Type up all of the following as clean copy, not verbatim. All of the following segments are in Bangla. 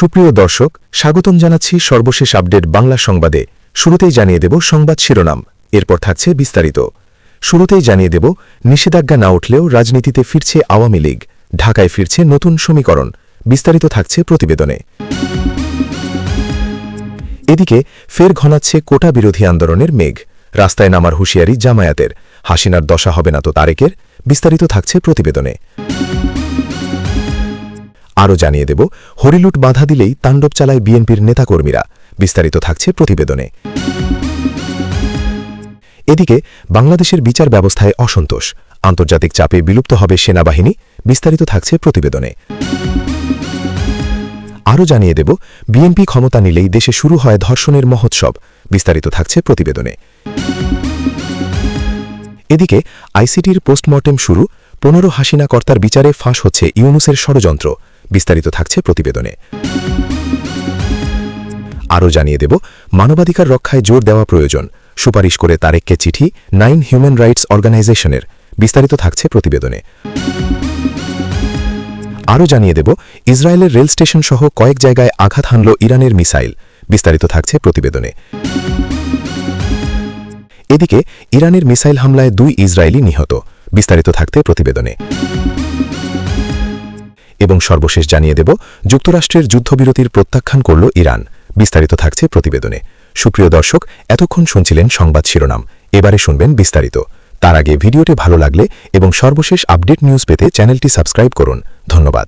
সুপ্রিয় দর্শক, স্বাগতম জানাচ্ছি সর্বশেষ আপডেট বাংলা সংবাদে। শুরুতেই জানিয়ে দেব সংবাদ শিরোনাম, এরপর থাকছে বিস্তারিত। শুরুতেই জানিয়ে দেব নিষেধাজ্ঞা না উঠলেও রাজনীতিতে ফিরছে আওয়ামী লীগ, ঢাকায় ফিরছে নতুন সমীকরণ। বিস্তারিত থাকছে প্রতিবেদনে। এদিকে ফের ঘনাচ্ছে কোটা বিরোধী আন্দোলনের মেঘ, রাস্তায় নামার হুঁশিয়ারি জামায়াতের, হাসিনার দশা হবে না তো তারেকের। বিস্তারিত থাকছে প্রতিবেদনে। আরও জানিয়ে দেব হরিলুট বাধা দিলেই তাণ্ডব চালায় বিএনপির নেতাকর্মীরা। বিস্তারিত থাকছে প্রতিবেদনে। এদিকে বাংলাদেশের বিচার ব্যবস্থায় অসন্তোষ, আন্তর্জাতিক চাপে বিলুপ্ত হবে সেনাবাহিনী। বিস্তারিত থাকছে প্রতিবেদনে। আরও জানিয়ে দেব বিএনপি ক্ষমতা নিলেই দেশে শুরু হয় ধর্ষণের মহোৎসব। বিস্তারিত থাকছে প্রতিবেদনে। এদিকে আইসিটির পোস্টমর্টেম শুরু, 15 হাসিনা কর্তার বিচারে ফাঁস হচ্ছে ইউনূসের ষড়যন্ত্র। বিস্তারিত থাকছে প্রতিবেদনে। আরও জানিয়ে দেব মানবাধিকার রক্ষায় জোর দেওয়া প্রয়োজন, সুপারিশ করে তারেককে চিঠি 9 হিউম্যান রাইটস অর্গানাইজেশনের। বিস্তারিত থাকছে প্রতিবেদনে। আরও জানিয়ে দেব ইসরায়েলের রেল স্টেশন সহ কয়েক জায়গায় আঘাত হানল ইরানের মিসাইল। বিস্তারিত থাকছে প্রতিবেদনে। এদিকে ইরানের মিসাইল হামলায় 2 ইসরায়েলি নিহত। বিস্তারিত থাকতে প্রতিবেদনে। এবং সর্বশেষ জানিয়ে দেব যুক্তরাষ্ট্রের যুদ্ধবিরতির প্রত্যাখ্যান করল ইরান। বিস্তারিত থাকছে প্রতিবেদনে। সুপ্রিয় দর্শক, এতক্ষণ শুনছিলেন সংবাদ শিরোনাম, এবারে শুনবেন বিস্তারিত। তার আগে ভিডিওটি ভালো লাগলে এবং সর্বশেষ আপডেট নিউজ পেতে চ্যানেলটি সাবস্ক্রাইব করুন। ধন্যবাদ।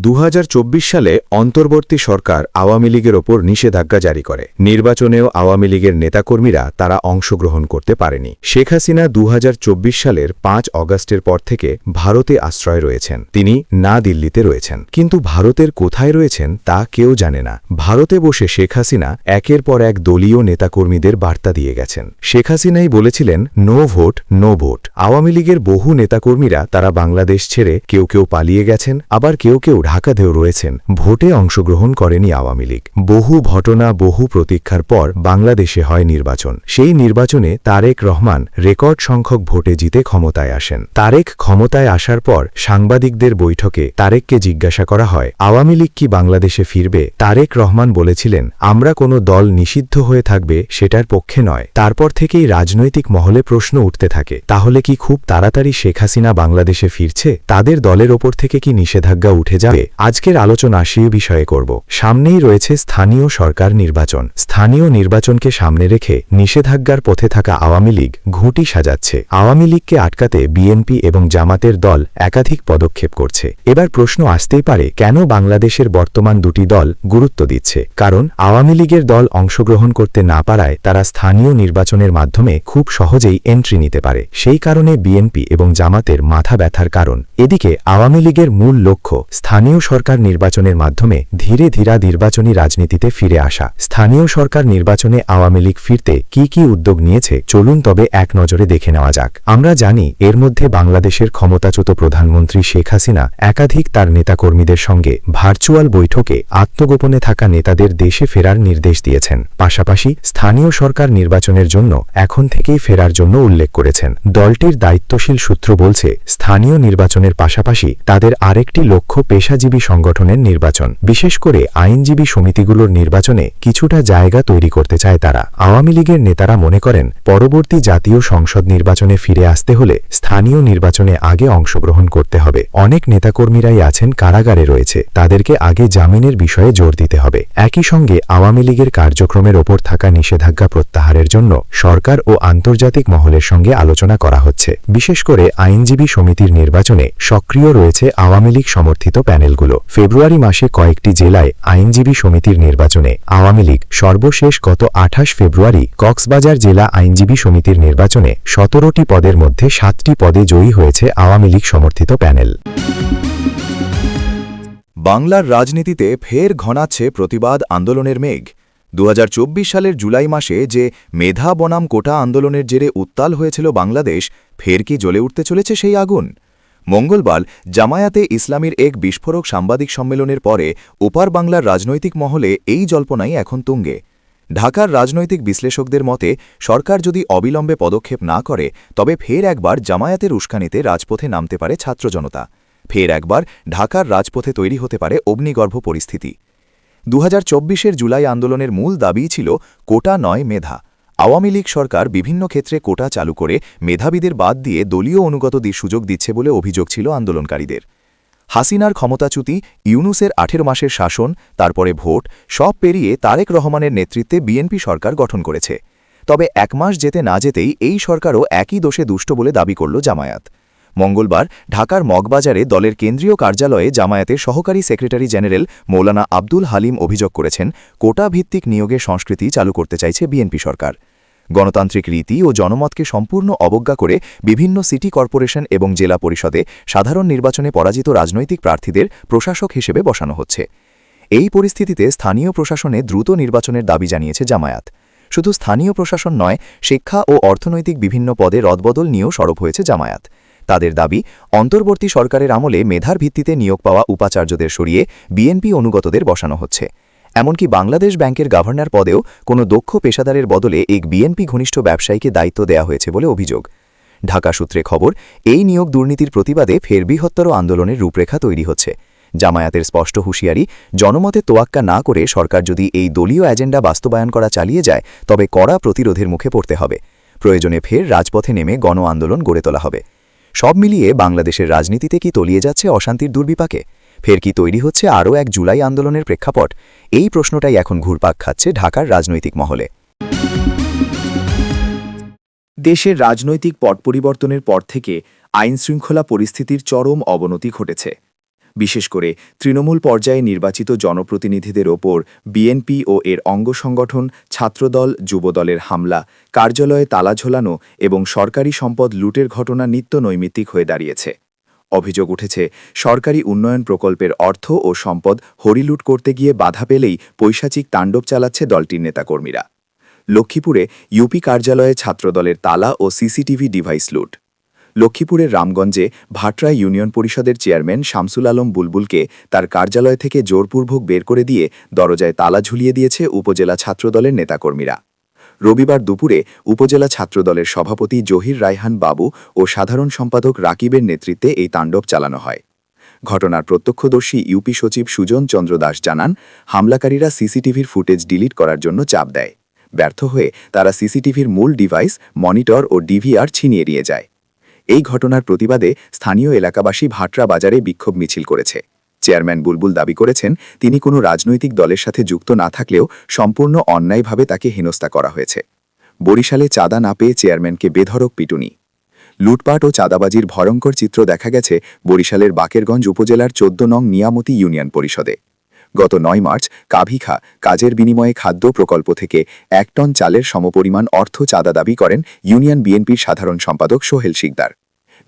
2024 সালে অন্তর্বর্তী সরকার আওয়ামী লীগের ওপর নিষেধাজ্ঞা জারি করে। নির্বাচনেও আওয়ামী লীগের নেতাকর্মীরা তারা অংশগ্রহণ করতে পারেনি। শেখ হাসিনা 2024 সালের 5 অগাস্টের পর থেকে ভারতে আশ্রয় রয়েছেন। তিনি না দিল্লিতে রয়েছেন, কিন্তু ভারতের কোথায় রয়েছেন তা কেউ জানে না। ভারতে বসে শেখ হাসিনা একের পর এক দলীয় নেতাকর্মীদের বার্তা দিয়ে গেছেন। শেখ হাসিনাই বলেছিলেন no vote no vote. Awami লীগের বহু নেতাকর্মীরা তারা বাংলাদেশ ছেড়ে কেউ কেউ পালিয়ে গেছেন, আবার কেউ কেউ ঢাকাতেও রয়েছেন। ভোটে অংশগ্রহণ করেনি আওয়ামী লীগ। বহু ঘটনা, বহু প্রতীক্ষার পর বাংলাদেশে হয় নির্বাচন। সেই নির্বাচনে তারেক রহমান রেকর্ড সংখ্যক ভোটে জিতে ক্ষমতায় আসেন। তারেক ক্ষমতায় আসার পর সাংবাদিকদের বৈঠকে তারেককে জিজ্ঞাসা করা হয় আওয়ামী লীগ কি বাংলাদেশে ফিরবে। তারেক রহমান বলেছিলেন আমরা কোনো দল নিষিদ্ধ হয়ে থাকবে সেটার পক্ষে নয়। তারপর থেকেই রাজনৈতিক মহলে প্রশ্ন উঠতে থাকে, তাহলে কি খুব তাড়াতাড়ি শেখ হাসিনা বাংলাদেশে ফিরছে? তাদের দলের ওপর থেকে কি নিষেধাজ্ঞা উঠে যাবে? আজকের আলোচনা সেই বিষয়ে করব। সামনেই রয়েছে স্থানীয় সরকার নির্বাচন। স্থানীয় নির্বাচনকে সামনে রেখে নিষেধাজ্ঞার পথে থাকা আওয়ামী লীগ ঘুঁটি সাজাচ্ছে। আওয়ামী লীগকে আটকাতে বিএনপি এবং জামাতের দল একাধিক পদক্ষেপ করছে। এবার প্রশ্ন আসতেই পারে, কেন বাংলাদেশের বর্তমান দুটি দল গুরুত্ব দিচ্ছে? কারণ আওয়ামী লীগের দল অংশগ্রহণ করতে না পারায় তারা স্থানীয় নির্বাচনের মাধ্যমে খুব সহজেই এন্ট্রি নিতে পারে। সেই কারণে বিএনপি এবং জামাতের মাথা ব্যথার কারণ। এদিকে আওয়ামী লীগের মূল লক্ষ্য স্থানীয় সরকার নির্বাচনের মাধ্যমে ধীরে ধীরে নির্বাচনী রাজনীতিতে ফিরে আসা। স্থানীয় সরকার নির্বাচনে আওয়ামী লীগ ফিরতে কি কি উদ্যোগ নিয়েছে চলুন তবে এক নজরে দেখে নেওয়া যাক। আমরা জানি এর মধ্যে বাংলাদেশের ক্ষমতাচ্যুত প্রধানমন্ত্রী শেখ হাসিনা একাধিক তার নেতাকর্মীদের সঙ্গে ভার্চুয়াল বৈঠকে আত্মগোপনে থাকা নেতাদের দেশে ফেরার নির্দেশ দিয়েছেন। পাশাপাশি স্থানীয় সরকার নির্বাচনের জন্য এখন থেকেই ফেরার জন্য উল্লেখ করেছেন। দলটির দায়িত্বশীল সূত্র বলছে স্থানীয় নির্বাচনের পাশাপাশি তাদের আরেকটি লক্ষ্য পেশাজীবী সংগঠনের নির্বাচন। বিশেষ করে আইনজীবী সমিতিগুলোর নির্বাচনে কিছুটা জায়গা তৈরি করতে চায় তারা। আওয়ামী লীগের নেতারা মনে করেন পরবর্তী জাতীয় সংসদ নির্বাচনে ফিরে আসতে হলে স্থানীয় নির্বাচনে আগে অংশগ্রহণ করতে হবে। অনেক নেতাকর্মীরাই আছেন কারাগারে রয়েছে, তাদেরকে আগে জামিনের বিষয়ে জোর দিতে হবে। একই সঙ্গে আওয়ামী লীগের কার্যক্রমের ওপর থাকা নিষেধাজ্ঞা প্রত্যাহারের জন্য সরকার ও আন্তর্জাতিক মহলের সঙ্গে আলোচনা করা হচ্ছে। বিশেষ করে আইনজীবী সমিতির নির্বাচনে সক্রিয় রয়েছে আওয়ামী লীগ সমর্থিত প্যানেলগুলো। ফেব্রুয়ারি মাসে কয়েকটি জেলায় আইনজীবী সমিতির নির্বাচনে আওয়ামী লীগ সর্বশেষ গত 28 ফেব্রুয়ারি কক্সবাজার জেলা আইনজীবী সমিতির নির্বাচনে 17টি পদের মধ্যে 7টি পদে জয়ী হয়েছে আওয়ামী লীগ সমর্থিত প্যানেল। বাংলার রাজনীতিতে ফের ঘনাচ্ছে প্রতিবাদ আন্দোলনের মেঘ। 2024 সালের জুলাই মাসে যে মেধা বনাম কোটা আন্দোলনের জেরে উত্তাল হয়েছিল বাংলাদেশ, ফের কি জ্বলে উঠতে চলেছে সেই আগুন? মঙ্গলবার জামায়াতে ইসলামীর এক বিস্ফোরক সাংবাদিক সম্মেলনের পরে ওপার বাংলার রাজনৈতিক মহলে এই জল্পনাই এখন তুঙ্গে। ঢাকার রাজনৈতিক বিশ্লেষকদের মতে সরকার যদি অবিলম্বে পদক্ষেপ না করে তবে ফের একবার জামায়াতের উস্কানিতে রাজপথে নামতে পারে ছাত্র জনতা। ফের একবার ঢাকার রাজপথে তৈরি হতে পারে অগ্নিগর্ভ পরিস্থিতি। 2024-এর জুলাই আন্দোলনের মূল দাবিই ছিল কোটা নয় মেধা। আওয়ামী লীগ সরকার বিভিন্ন ক্ষেত্রে কোটা চালু করে মেধাবীদের বাদ দিয়ে দলীয় অনুগতদের সুযোগ দিচ্ছে বলে অভিযোগ ছিল আন্দোলনকারীদের। হাসিনার ক্ষমতাচ্যুতি, ইউনূসের 18 মাসের শাসন, তারপরে ভোট, সব পেরিয়ে তারেক রহমানের নেতৃত্বে বিএনপি সরকার গঠন করেছে। তবে 1 মাস যেতে না যেতেই এই সরকারও একই দোষে দুষ্ট বলে দাবি করল জামায়াত। মঙ্গলবার ঢাকার মগবাজারে দলের কেন্দ্রীয় কার্যালয়ে জামায়াতের সহকারী সেক্রেটারি জেনারেল মৌলানা আব্দুল হালিম অভিযোগ করেছেন, কোটা ভিত্তিক নিয়োগের সংস্কৃতি চালু করতে চাইছে বিএনপি সরকার। গণতান্ত্রিক রীতি ও জনমতকে সম্পূর্ণ অবজ্ঞা করে বিভিন্ন সিটি কর্পোরেশন এবং জেলা পরিষদে সাধারণ নির্বাচনে পরাজিত রাজনৈতিক প্রার্থীদের প্রশাসক হিসেবে বসানো হচ্ছে। এই পরিস্থিতিতে স্থানীয় প্রশাসনে দ্রুত নির্বাচনের দাবি জানিয়েছে জামায়াত। শুধু স্থানীয় প্রশাসন নয়, শিক্ষা ও অর্থনৈতিক বিভিন্ন পদে রদবদল নিয়েও সরব হয়েছে জামায়াত। তাদের দাবি, অন্তর্বর্তী সরকারের আমলে মেধার ভিত্তিতে নিয়োগ পাওয়া উপাচার্যদের সরিয়ে বিএনপি অনুগতদের বসানো হচ্ছে। এমনকি বাংলাদেশ ব্যাংকের গভর্নর পদেও কোনো দক্ষ পেশাদারের বদলে এক বিএনপি ঘনিষ্ঠ ব্যবসায়ীকে দায়িত্ব দেওয়া হয়েছে বলে অভিযোগ। ঢাকা সূত্রে খবর, এই নিয়োগ দুর্নীতির প্রতিবাদে ফের বৃহত্তর আন্দোলনের রূপরেখা তৈরি হচ্ছে। জামায়াতের স্পষ্ট হুঁশিয়ারি, জনমতে তোয়াক্কা না করে সরকার যদি এই দলীয় এজেন্ডা বাস্তবায়ন করা চালিয়ে যায় তবে কড়া প্রতিরোধের মুখে পড়তে হবে। প্রয়োজনে ফের রাজপথে নেমে গণ আন্দোলন গড়ে তোলা হবে। সব মিলিয়ে বাংলাদেশের রাজনীতিতে কি তলিয়ে যাচ্ছে অশান্তির দুর্বিপাকে? ফের কি তৈরি হচ্ছে আরও এক জুলাই আন্দোলনের প্রেক্ষাপট? এই প্রশ্নটাই এখন ঘুরপাক খাচ্ছে ঢাকার রাজনৈতিক মহলে। দেশের রাজনৈতিক পট পরিবর্তনের পর থেকে আইনশৃঙ্খলা পরিস্থিতির চরম অবনতি ঘটেছে। বিশেষ করে তৃণমূল পর্যায়ে নির্বাচিত জনপ্রতিনিধিদের ওপর বিএনপি ও এর অঙ্গ সংগঠন, ছাত্রদল, যুবদলের হামলা, কার্যালয়ে তালা ঝোলানো এবং সরকারি সম্পদ লুটের ঘটনা নিত্য নৈমিত্তিক হয়ে দাঁড়িয়েছে। অভিযোগ উঠেছে, সরকারি উন্নয়ন প্রকল্পের অর্থ ও সম্পদ হরিলুট করতে গিয়ে বাধা পেলেই পৈশাচিক তাণ্ডব চালাচ্ছে দলটির নেতাকর্মীরা। লক্ষ্মীপুরে ইউপি কার্যালয়ে ছাত্রদলের তালা ও সিসিটিভি ডিভাইস লুট। লক্ষ্মীপুরের রামগঞ্জে ভাটরা ইউনিয়ন পরিষদের চেয়ারম্যান শামসুল আলম বুলবুলকে তার কার্যালয় থেকে জোরপূর্বক বের করে দিয়ে দরজায় তালা ঝুলিয়ে দিয়েছে উপজেলা ছাত্রদলের নেতাকর্মীরা। রবিবার দুপুরে উপজেলা ছাত্রদলের সভাপতি জহির রায়হান বাবু ও সাধারণ সম্পাদক রাকিবের নেতৃত্বে এই তাণ্ডব চালানো হয়। ঘটনার প্রত্যক্ষদর্শী ইউপি সচিব সুজন চন্দ্র দাস জানান, হামলাকারীরা সিসিটিভির ফুটেজ ডিলিট করার জন্য চাপ দেয়। ব্যর্থ হয়ে তারা সিসিটিভির মূল ডিভাইস, মনিটর ও ডিভিআর ছিনিয়ে নিয়ে যায়। এই ঘটনার প্রতিবাদে স্থানীয় এলাকাবাসী ভাটরা বাজারে বিক্ষোভ মিছিল করেছে। চেয়ারম্যান বুলবুল দাবি করেছেন, তিনি কোনো রাজনৈতিক দলের সাথে যুক্ত না থাকলেও সম্পূর্ণ অন্যায়ভাবে তাকে হেনস্থা করা হয়েছে। বরিশালে চাঁদা না পেয়ে চেয়ারম্যানকে বেধড়ক পিটুনি। লুটপাট ও চাঁদাবাজির ভয়ঙ্কর চিত্র দেখা গেছে বরিশালের বাকেরগঞ্জ উপজেলার 14 নং নিয়ামতি ইউনিয়ন পরিষদে। গত 9 মার্চ কাভিখা কাজের বিনিময়ে খাদ্য প্রকল্প থেকে 1 টন চালের সমপরিমাণ অর্থ চাঁদা দাবি করেন ইউনিয়ন বিএনপির সাধারণ সম্পাদক সোহেল শিকদার।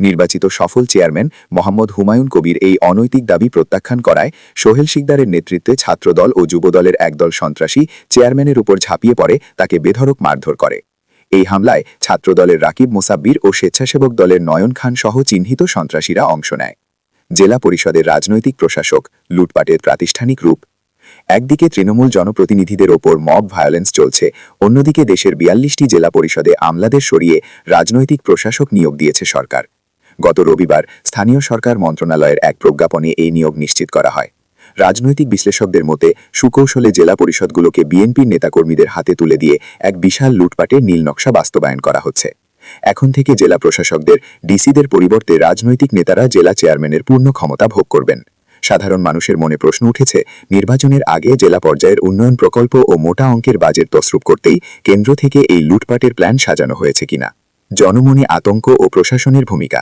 নির্বাচিত সফল চেয়ারম্যান মোহাম্মদ হুমায়ুন কবির এই অনৈতিক দাবি প্রত্যাখ্যান করায় সোহেল শিকদারের নেতৃত্বে ছাত্রদল ও যুবদলের একদল সন্ত্রাসী চেয়ারম্যানের উপর ঝাঁপিয়ে পড়ে তাকে বেধড়ক মারধর করে। এই হামলায় ছাত্রদলের রাকিব মোসাব্বির ও স্বেচ্ছাসেবক দলের নয়ন খান সহ চিহ্নিত সন্ত্রাসীরা অংশ নেয়। জেলা পরিষদের রাজনৈতিক প্রশাসক, লুটপাটের প্রাতিষ্ঠানিক রূপ। একদিকে তৃণমূল জনপ্রতিনিধিদের ওপর মব ভায়োলেন্স চলছে, অন্যদিকে দেশের 42টি জেলা পরিষদে আমলাদের সরিয়ে রাজনৈতিক প্রশাসক নিয়োগ দিয়েছে সরকার। গত রবিবার স্থানীয় সরকার মন্ত্রণালয়ের এক প্রজ্ঞাপনে এই নিয়োগ নিশ্চিত করা হয়। রাজনৈতিক বিশ্লেষকদের মতে সুকৌশলে জেলা পরিষদগুলোকে বিএনপির নেতাকর্মীদের হাতে তুলে দিয়ে এক বিশাল লুটপাটের নীলনকশা বাস্তবায়ন করা হচ্ছে। এখন থেকে জেলা প্রশাসকদের, ডিসিদের পরিবর্তে রাজনৈতিক নেতারা জেলা চেয়ারম্যানের পূর্ণ ক্ষমতা ভোগ করবেন। সাধারণ মানুষের মনে প্রশ্ন উঠেছে, নির্বাচনের আগে জেলা পর্যায়ের উন্নয়ন প্রকল্প ও মোটা অঙ্কের বাজেট তছরূপ করতেই কেন্দ্র থেকে এই লুটপাটের প্ল্যান সাজানো হয়েছে কিনা। জনমনে আতঙ্ক ও প্রশাসনের ভূমিকা।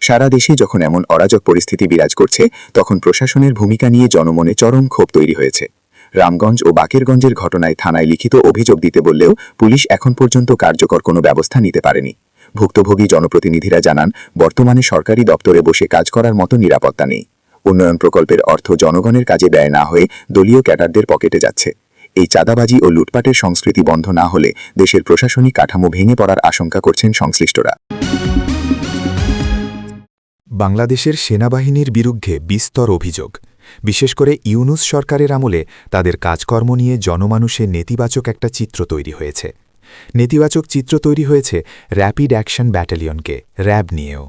সারা দেশে যখন এমন অরাজক পরিস্থিতি বিরাজ করছে, তখন প্রশাসনের ভূমিকা নিয়ে জনমনে চরম ক্ষোভ তৈরি হয়েছে। রামগঞ্জ ও বাকেরগঞ্জের ঘটনায় থানায় লিখিত অভিযোগ দিতে বললেও পুলিশ এখন পর্যন্ত কার্যকর কোনো ব্যবস্থা নিতে পারেনি। ভুক্তভোগী জনপ্রতিনিধিরা জানান, বর্তমানে সরকারি দপ্তরে বসে কাজ করার মতো নিরাপত্তা নেই। উন্নয়ন প্রকল্পের অর্থ জনগণের কাজে ব্যয় না হয়ে দলীয় ক্যাডারদের পকেটে যাচ্ছে। এই চাঁদাবাজি ও লুটপাটের সংস্কৃতি বন্ধ না হলে দেশের প্রশাসনিক কাঠামো ভেঙে পড়ার আশঙ্কা করছেন সংশ্লিষ্টরা। বাংলাদেশের সেনাবাহিনীর বিরুদ্ধে বিস্তর অভিযোগ। বিশেষ করে ইউনূস সরকারের আমলে তাদের কাজকর্ম নিয়ে জনমানুষে নেতিবাচক একটা চিত্র তৈরি হয়েছে। নেতিবাচক চিত্র তৈরি হয়েছে র্যাপিড অ্যাকশন ব্যাটালিয়নকে, র্যাব নিয়েও।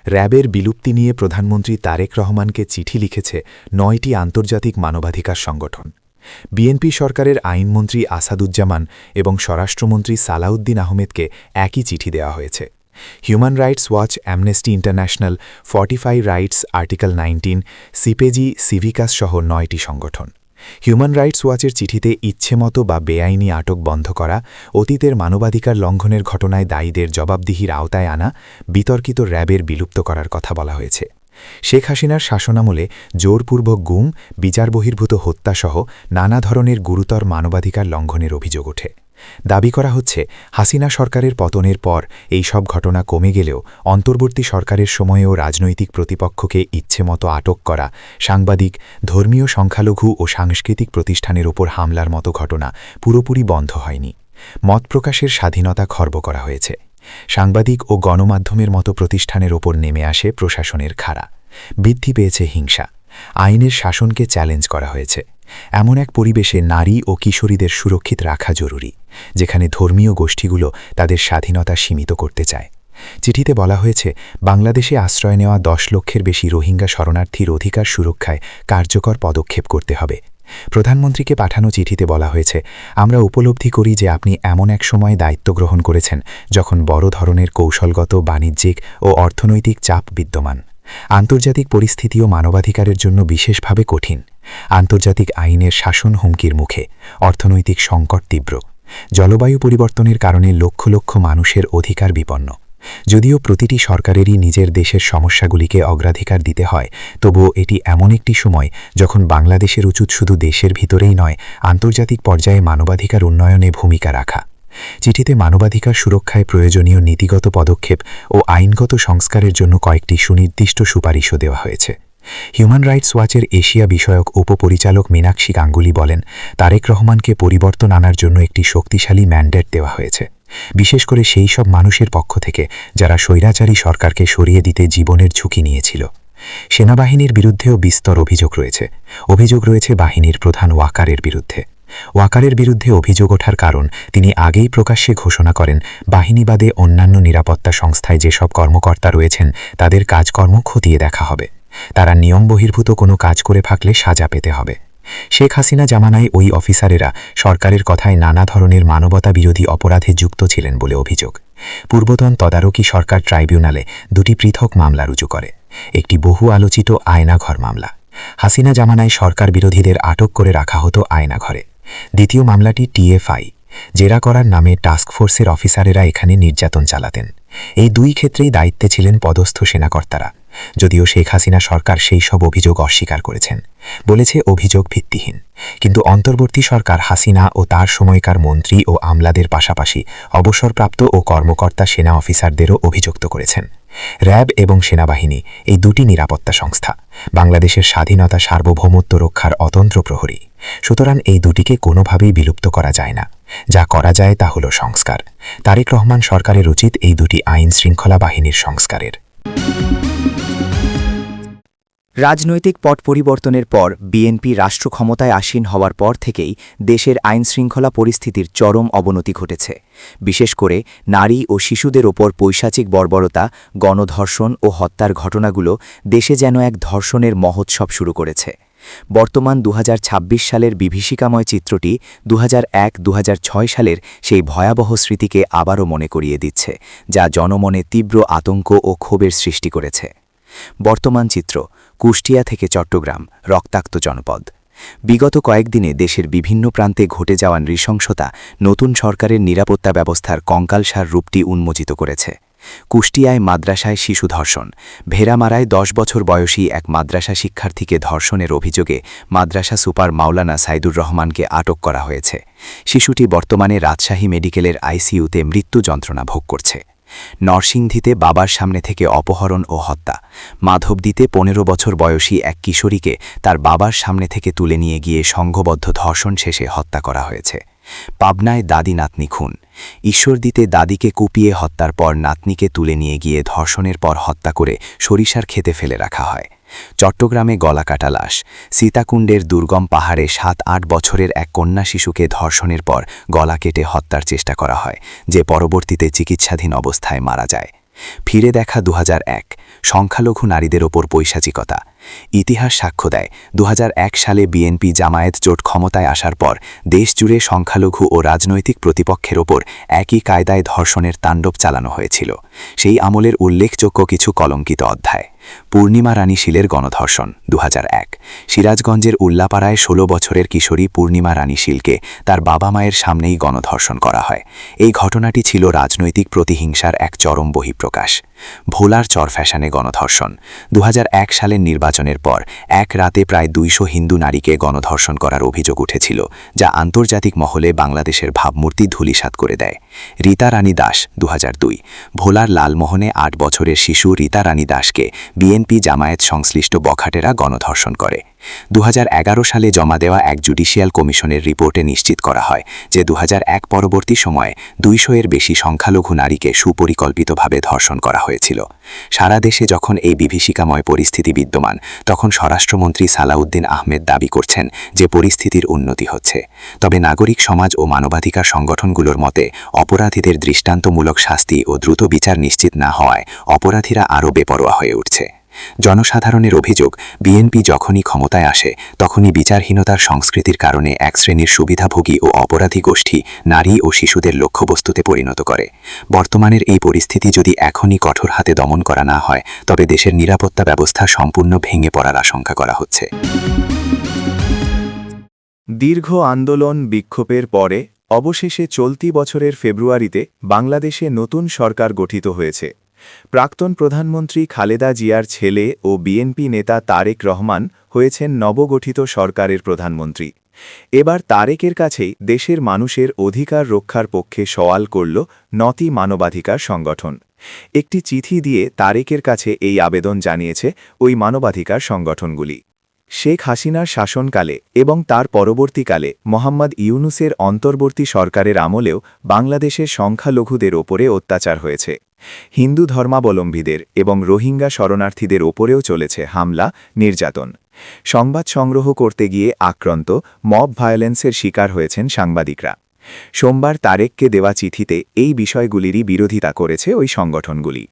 র্যাবের বিলুপ্তি নিয়ে প্রধানমন্ত্রী তারেক রহমানকে চিঠি লিখেছে ৯টি আন্তর্জাতিক মানবাধিকার সংগঠন। বিএনপি সরকারের আইনমন্ত্রী আসাদুজ্জামান এবং স্বরাষ্ট্রমন্ত্রী সালাউদ্দিন আহমেদকে একই চিঠি দেওয়া হয়েছে। Human rights watch, amnesty international, Fortify rights, article 19, সিপেজি, সিভিকাস সহ 9টি সংগঠন। হিউম্যান রাইটস ওয়াচের চিঠিতে ইচ্ছেমতো বা বেআইনি আটক বন্ধ করা, অতীতের মানবাধিকার লঙ্ঘনের ঘটনায় দায়ীদের জবাবদিহির আওতায় আনা, বিতর্কিত র্যাবের বিলুপ্ত করার কথা বলা হয়েছে। শেখ হাসিনার শাসনামলে জোরপূর্বক গুম, বিচারবহির্ভূত হত্যাসহ নানা ধরনের গুরুতর মানবাধিকার লঙ্ঘনের অভিযোগ ওঠে। দাবি করা হচ্ছে, হাসিনা সরকারের পতনের পর এই সব ঘটনা কমে গেলেও অন্তর্বর্তী সরকারের সময়েও রাজনৈতিক প্রতিপক্ষকে ইচ্ছেমতো আটক করা, সাংবাদিক, ধর্মীয় সংখ্যালঘু ও সাংস্কৃতিক প্রতিষ্ঠানের ওপর হামলার মতো ঘটনা পুরোপুরি বন্ধ হয়নি। মত প্রকাশের স্বাধীনতা খর্ব করা হয়েছে। সাংবাদিক ও গণমাধ্যমের মতো প্রতিষ্ঠানের ওপর নেমে আসে প্রশাসনের খাড়া। বৃদ্ধি পেয়েছে হিংসা। আইনের শাসনকে চ্যালেঞ্জ করা হয়েছে। এমন এক পরিবেশে নারী ও কিশোরীদের সুরক্ষিত রাখা জরুরি, যেখানে ধর্মীয় গোষ্ঠীগুলো তাদের স্বাধীনতা সীমিত করতে চায়। চিঠিতে বলা হয়েছে, বাংলাদেশে আশ্রয় নেওয়া 10 লক্ষের বেশি রোহিঙ্গা শরণার্থীর অধিকার সুরক্ষায় কার্যকর পদক্ষেপ করতে হবে। প্রধানমন্ত্রীকে পাঠানো চিঠিতে বলা হয়েছে, আমরা উপলব্ধি করি যে আপনি এমন এক সময় দায়িত্ব গ্রহণ করেছেন যখন বড় ধরনের কৌশলগত, বাণিজ্যিক ও অর্থনৈতিক চাপ বিদ্যমান। আন্তর্জাতিক পরিস্থিতিও মানবাধিকারের জন্য বিশেষভাবে কঠিন। আন্তর্জাতিক আইনের শাসন হুমকির মুখে, অর্থনৈতিক সংকট তীব্র। জলবায়ু পরিবর্তনের কারণে লক্ষ লক্ষ মানুষের অধিকার বিপন্ন। যদিও প্রতিটি সরকারেরই নিজের দেশের সমস্যাগুলিকে অগ্রাধিকার দিতে হয়, তবুও এটি এমন একটি সময় যখন বাংলাদেশের উচিত শুধু দেশের ভিতরেই নয়, আন্তর্জাতিক পর্যায়ে মানবাধিকার উন্নয়নে ভূমিকা রাখা। চিঠিতে মানবাধিকার সুরক্ষায় প্রয়োজনীয় নীতিগত পদক্ষেপ ও আইনগত সংস্কারের জন্য কয়েকটি সুনির্দিষ্ট সুপারিশও দেওয়া হয়েছে। হিউম্যান রাইটস ওয়াচের এশিয়া বিষয়ক উপপরিচালক মীনাক্ষী গাঙ্গুলি বলেন, তারেক রহমানকে পরিবর্তন আনার জন্য একটি শক্তিশালী ম্যান্ডেট দেওয়া হয়েছে, বিশেষ করে সেই সব মানুষের পক্ষ থেকে যারা স্বৈরাচারী সরকারকে সরিয়ে দিতে জীবনের ঝুঁকি নিয়েছিল। সেনাবাহিনীর বিরুদ্ধেও বিস্তর অভিযোগ রয়েছে। অভিযোগ রয়েছে বাহিনীর প্রধান ওয়াকারের বিরুদ্ধে। ওয়াকারের বিরুদ্ধে অভিযোগ ওঠার কারণ, তিনি আগেই প্রকাশ্যে ঘোষণা করেন, বাহিনী বাদে অন্যান্য নিরাপত্তা সংস্থায় যেসব কর্মকর্তা রয়েছেন তাদের কাজকর্ম খতিয়ে দেখা হবে। তারা নিয়ম বহির্ভূত কোনো কাজ করে থাকলে সাজা পেতে হবে। শেখ হাসিনা জামানায় ওই অফিসারেরা সরকারের কথায় নানা ধরনের মানবতা বিরোধী অপরাধে যুক্ত ছিলেন বলে অভিযোগ। পূর্বতন তদারকি সরকার ট্রাইব্যুনালে 2টি পৃথক মামলা রুজু করে। একটি বহু আলোচিত আয়নাঘর মামলা। হাসিনা জামানায় সরকার বিরোধীদের আটক করে রাখা হতো আয়নাঘরে। দ্বিতীয় মামলাটি টিএফআই, জেরা করার নামে টাস্কফোর্সের অফিসারেরা এখানে নির্যাতন চালাতেন। এই 2 ক্ষেত্রেই দায়িত্বে ছিলেন পদস্থ সেনাকর্তারা। যদিও শেখ হাসিনা সরকার সেই সব অভিযোগ অস্বীকার করেছেন, বলেছে অভিযোগ ভিত্তিহীন। কিন্তু অন্তর্বর্তী সরকার হাসিনা ও তার সময়কার মন্ত্রী ও আমলাদের পাশাপাশি অবসরপ্রাপ্ত ও কর্মকর্তা সেনা অফিসারদেরও অভিযুক্ত করেছেন। র্যাব এবং সেনাবাহিনী, এই 2টি নিরাপত্তা সংস্থা, বাংলাদেশের স্বাধীনতা সার্বভৌমত্ব রক্ষার অতন্ত্র প্রহরী। সুতরাং এই 2টিকে কোনোভাবেই বিলুপ্ত করা যায় না। যা করা যায় তা হল সংস্কার। তারেক রহমান সরকারের উচিত এই 2টি আইন শৃঙ্খলা বাহিনীর সংস্কারের। রাজনৈতিক পট পরিবর্তনের পর বিএনপি রাষ্ট্র ক্ষমতায় আসীন হওয়ার পর থেকেই দেশের আইনশৃঙ্খলা পরিস্থিতির চরম অবনতি ঘটেছে। বিশেষ করে নারী ও শিশুদের ওপর পৈশাচিক বর্বরতা, গণধর্ষণ ও হত্যার ঘটনাগুলো দেশে যেন এক ধর্ষণের মহোৎসব শুরু করেছে। বর্তমান 2026 সালের বিভীষিকাময় চিত্রটি 2001-2006 সালের সেই ভয়াবহ স্মৃতিকে আবারও মনে করিয়ে দিচ্ছে, যা জনমনে তীব্র আতঙ্ক ও ক্ষোভের সৃষ্টি করেছে। বর্তমান চিত্র, কুষ্টিয়া থেকে চট্টগ্রাম, রক্তাক্ত জনপদ। বিগত কয়েকদিনে দেশের বিভিন্ন প্রান্তে ঘটে যাওয়া নৃশংসতা নতুন সরকারের নিরাপত্তা ব্যবস্থার কঙ্কালসার রূপটি উন্মোচিত করেছে। কুষ্টিয়ায় মাদ্রাসায় শিশু ধর্ষণ। ভেড়ামারায় 10 বছর বয়সী এক মাদ্রাসা শিক্ষার্থীকে ধর্ষণের অভিযোগে মাদ্রাসা সুপার মাওলানা সাইদুর রহমানকে আটক করা হয়েছে। শিশুটি বর্তমানে রাজশাহী মেডিকেলের আইসিইউতে মৃত্যু যন্ত্রণা ভোগ করছে। নরসিংদীতে বাবার সামনে থেকে অপহরণ ও হত্যা। মাধবদীতে 15 বছর বয়সী এক কিশোরীকে তার বাবার সামনে থেকে তুলে নিয়ে গিয়ে সংঘবদ্ধ ধর্ষণ শেষে হত্যা করা হয়েছে। পাবনায় দাদি নাতনি খুন। ঈশ্বরদীতে দাদিকে কুপিয়ে হত্যার পর নাতনিকে তুলে নিয়ে গিয়ে ধর্ষণের পর হত্যা করে সরিষার ক্ষেতে ফেলে রাখা হয়। চট্টগ্রামে গলাকাটা লাশ। সীতাকুণ্ডের দুর্গম পাহাড়ে 7-8 বছরের এক কন্যা শিশুকে ধর্ষণের পর গলা কেটে হত্যার চেষ্টা করা হয়, যে পরবর্তীতে চিকিৎসাধীন অবস্থায় মারা যায়। ফিরে দেখা 2001 সংখ্যালঘু নারীদের ওপর পৈশাচিকতা। ইতিহাস সাক্ষ্য দেয় 2001 সালে বিএনপি জামায়াত জোট ক্ষমতায় আসার পর দেশজুড়ে সংখ্যালঘু ও রাজনৈতিক প্রতিপক্ষের ওপর একই কায়দায় ধর্ষণের তাণ্ডব চালানো হয়েছিল। সেই আমলের উল্লেখযোগ্য কিছু কলঙ্কিত অধ্যায়: পূর্ণিমা রানী শীলের গণধর্ষণ 2001। সিরাজগঞ্জের উল্লাপাড়ায় 16 বছরের কিশোরী পূর্ণিমা রানী শীলকে তার বাবা মায়ের সামনেই গণধর্ষণ করা হয়। এই ঘটনাটি ছিল রাজনৈতিক প্রতিহিংসার এক চরম বহিঃপ্রকাশ। ভোলার চর ফ্যাশনে গণধর্ষণ 2001 সালের নির্বাচনের পর এক রাতে প্রায় 200 হিন্দু নারীকে গণধর্ষণ করার অভিযোগ উঠেছিল, যা আন্তর্জাতিক মহলে বাংলাদেশের ভাবমূর্তি ধূলিসাৎ করে দেয়। রীতা রানী দাস 2002। ভোলার লালমোহনে 8 বছরের শিশু রীতা রানী দাসকে বিএনপি জামায়াত সংশ্লিষ্ট বখাটেরা গণধর্ষণ করে। 2011 সালে জমা দেওয়া এক জুডিশিয়াল কমিশনের রিপোর্টে নিশ্চিত করা হয় যে 2001 পরবর্তী সময়ে 200-এর বেশি সংখ্যালঘু নারীকে সুপরিকল্পিতভাবে ধর্ষণ করা হয়েছিল। সারা দেশে যখন এই বিভীষিকাময় পরিস্থিতি বিদ্যমান, তখন স্বরাষ্ট্রমন্ত্রী সালাউদ্দিন আহমেদ দাবি করছেন যে পরিস্থিতির উন্নতি হচ্ছে। তবে নাগরিক সমাজ ও মানবাধিকার সংগঠনগুলোর মতে অপরাধীদের দৃষ্টান্তমূলক শাস্তি ও দ্রুত বিচার নিশ্চিত না হওয়ায় অপরাধীরা আরও বেপরোয়া হয়ে উঠছে। জনসাধারণের অভিযোগ, বিএনপি যখনই ক্ষমতায় আসে তখনই বিচারহীনতার সংস্কৃতির কারণে এক শ্রেণীর সুবিধাভোগী ও অপরাধী গোষ্ঠী নারী ও শিশুদের লক্ষ্যবস্তুতে পরিণত করে। বর্তমানের এই পরিস্থিতি যদি এখনই কঠোর হাতে দমন করা না হয়, তবে দেশের নিরাপত্তা ব্যবস্থা সম্পূর্ণ ভেঙে পড়ার আশঙ্কা করা হচ্ছে। দীর্ঘ আন্দোলন বিক্ষোভের পরে অবশেষে চলতি বছরের ফেব্রুয়ারিতে বাংলাদেশে নতুন সরকার গঠিত হয়েছে। প্রাক্তন প্রধানমন্ত্রী খালেদা জিয়ার ছেলে ও বিএনপি নেতা তারেক রহমান হয়েছেন নবগঠিত সরকারের প্রধানমন্ত্রী। এবার তারেকের কাছেই দেশের মানুষের অধিকার রক্ষার পক্ষে সওয়াল করল নতি মানবাধিকার সংগঠন। একটি চিঠি দিয়ে তারেকের কাছে এই আবেদন জানিয়েছে ওই মানবাধিকার সংগঠনগুলি। শেখ হাসিনার শাসনকালে এবং তার পরবর্তীকালে মোহাম্মদ ইউনূসের অন্তর্বর্তী সরকারের আমলেও বাংলাদেশের সংখ্যালঘুদের ওপরে অত্যাচার হয়েছে। হিন্দু ধর্মাবলম্বীদের এবং রোহিঙ্গা শরণার্থীদের ওপরেও চলেছে হামলা, নির্যাতন। সংবাদ সংগ্রহ করতে গিয়ে আক্রান্ত, মব ভায়োলেন্সের শিকার হয়েছেন সাংবাদিকরা। সোমবার তারেককে দেওয়া চিঠিতে এই বিষয়গুলিরই বিরোধিতা করেছে ওই সংগঠনগুলি।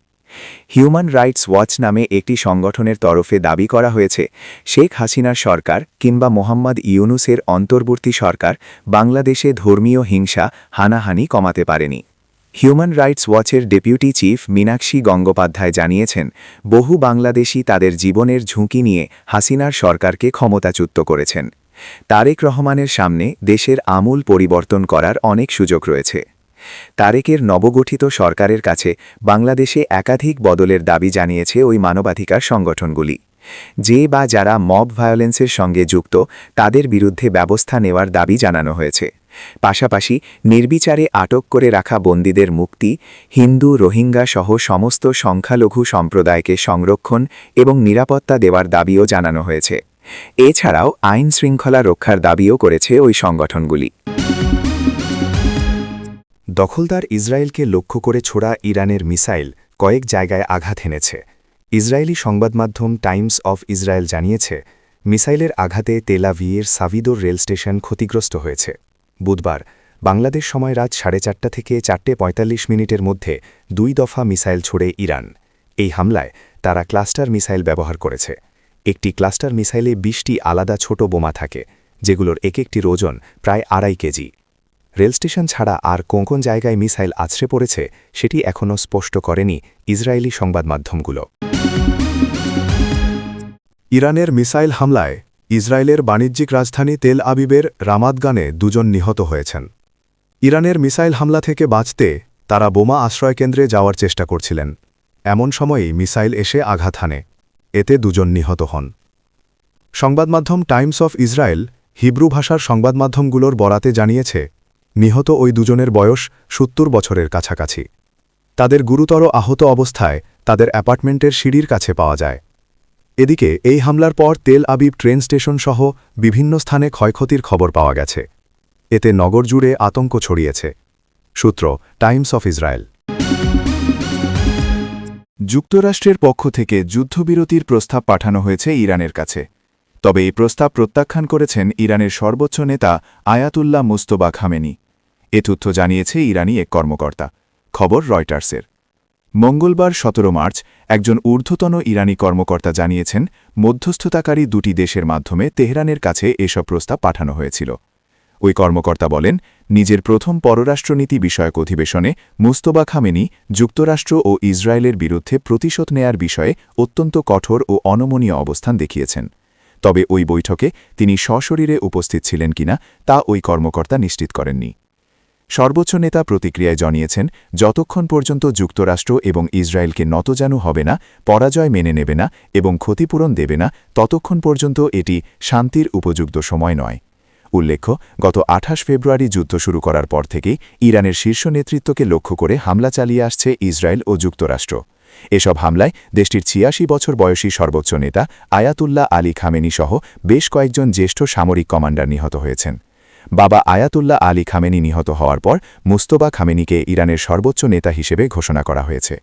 হিউম্যান রাইটস ওয়াচ নামে একটি সংগঠনের তরফে দাবি করা হয়েছে, শেখ হাসিনার সরকার কিংবা মোহাম্মদ ইউনূসের অন্তর্বর্তী সরকার বাংলাদেশে ধর্মীয় হিংসা, হানাহানি কমাতে পারেনি। হিউম্যান রাইটস ওয়াচের ডেপুটি চিফ মীনাক্ষী গঙ্গোপাধ্যায় জানিয়েছেন, বহু বাংলাদেশি তাদের জীবনের ঝুঁকি নিয়ে হাসিনার সরকারকে ক্ষমতাচ্যুত করেছেন। তারেক রহমানের সামনে দেশের আমূল পরিবর্তন করার অনেক সুযোগ রয়েছে। তারেকের নবগঠিত সরকারের কাছে বাংলাদেশে একাধিক বদলের দাবি জানিয়েছে ওই মানবাধিকার সংগঠনগুলি। যে বা যারা মব ভায়োলেন্সের সঙ্গে যুক্ত তাদের বিরুদ্ধে ব্যবস্থা নেওয়ার দাবি জানানো হয়েছে। পাশাপাশি নির্বিচারে আটক করে রাখা বন্দীদের মুক্তি, হিন্দু, রোহিঙ্গা সহ সমস্ত সংখ্যালঘু সম্প্রদায়কে সংরক্ষণ এবং নিরাপত্তা দেওয়ার দাবিও জানানো হয়েছে। এছাড়াও আইন শৃঙ্খলা রক্ষার দাবিও করেছে ওই সংগঠনগুলি। দখলদার ইসরায়েলকে লক্ষ্য করে ছোড়া ইরানের মিসাইল কয়েক জায়গায় আঘাত হেনেছে। ইসরায়েলি সংবাদমাধ্যম টাইমস অফ ইসরায়েল জানিয়েছে, মিসাইলের আঘাতে তেল আভিভের সাভিদোর রেল স্টেশন ক্ষতিগ্রস্ত হয়েছে। বুধবার বাংলাদেশ সময় রাত 4:30 থেকে 4:45 মধ্যে 2 দফা মিসাইল ছোড়ে ইরান। এই হামলায় তারা ক্লাস্টার মিসাইল ব্যবহার করেছে। একটি ক্লাস্টার মিসাইলে 20টি আলাদা ছোট বোমা থাকে, যেগুলোর এক একটির ওজন প্রায় 2.5 কেজি। রেল স্টেশন ছাড়া আর কোন কোন জায়গায় মিসাইল আছড়ে পড়েছে সেটি এখনও স্পষ্ট করেনি ইসরায়েলি সংবাদমাধ্যমগুলো। ইরানের মিসাইল হামলায় ইসরায়েলের বাণিজ্যিক রাজধানী তেল আবিবের রামাদগানে 2 জন নিহত হয়েছেন। ইরানের মিসাইল হামলা থেকে বাঁচতে তারা বোমা আশ্রয়কেন্দ্রে যাওয়ার চেষ্টা করছিলেন। এমন সময়েই মিসাইল এসে আঘাত হানে। এতে 2 জন নিহত হন। সংবাদমাধ্যম টাইমস অফ ইসরায়েল হিব্রু ভাষার সংবাদমাধ্যমগুলোর বরাতে জানিয়েছে, নিহত ওই 2 জনের বয়স 70 বছরের কাছাকাছি। তাদের গুরুতর আহত অবস্থায় তাদের অ্যাপার্টমেন্টের সিঁড়ির কাছে পাওয়া যায়। এদিকে এই হামলার পর তেল আবিব ট্রেন স্টেশন সহ বিভিন্ন স্থানে ক্ষয়ক্ষতির খবর পাওয়া গেছে। এতে নগর জুড়ে আতঙ্ক ছড়িয়েছে। সূত্র টাইমস অফ ইসরায়েল। যুক্তরাষ্ট্রের পক্ষ থেকে যুদ্ধবিরতির প্রস্তাব পাঠানো হয়েছে ইরানের কাছে। তবে এই প্রস্তাব প্রত্যাখ্যান করেছেন ইরানের সর্বোচ্চ নেতা আয়াতুল্লাহ মুস্তফা খামেনি। এ তথ্য জানিয়েছে ইরানি এক কর্মকর্তা। খবর রয়টার্সের। মঙ্গলবার ১৭ মার্চ একজন ঊর্ধ্বতন ইরানি কর্মকর্তা জানিয়েছেন মধ্যস্থতাকারী দুটি দেশের মাধ্যমে তেহরানের কাছে এসব প্রস্তাব পাঠানো হয়েছিল। ওই কর্মকর্তা বলেন, নিজের প্রথম পররাষ্ট্রনীতি বিষয়ক অধিবেশনে মুস্তফা খামেনি যুক্তরাষ্ট্র ও ইসরায়েলের বিরুদ্ধে প্রতিশোধ নেয়ার বিষয়ে অত্যন্ত কঠোর ও অনমনীয় অবস্থান দেখিয়েছেন। তবে ওই বৈঠকে তিনি সশরীরে উপস্থিত ছিলেন কিনা তা ওই কর্মকর্তা নিশ্চিত করেননি। সর্বোচ্চ নেতা প্রতিক্রিয়ায় জানিয়েছেন, যতক্ষণ পর্যন্ত যুক্তরাষ্ট্র এবং ইসরায়েলকে নতজানু হবে না, পরাজয় মেনে নেবে না এবং ক্ষতিপূরণ দেবে না, ততক্ষণ পর্যন্ত এটি শান্তির উপযুক্ত সময় নয়। উল্লেখ্য, গত ২৮ ফেব্রুয়ারি যুদ্ধ শুরু করার পর থেকেই ইরানের শীর্ষ নেতৃত্বকে লক্ষ্য করে হামলা চালিয়ে আসছে ইসরায়েল ও যুক্তরাষ্ট্র। এসব হামলায় দেশটির ৮৬ বছর বয়সী সর্বোচ্চ নেতা আয়াতুল্লাহ আলী খামেনি সহ বেশ কয়েকজন জ্যেষ্ঠ সামরিক কমান্ডার নিহত হয়েছেন। বাবা আয়াতুল্লাহ আলী খামেনি নিহত হওয়ার পর মুস্তফা খামেনিকে ইরানের সর্বোচ্চ নেতা হিসেবে ঘোষণা করা হয়েছে।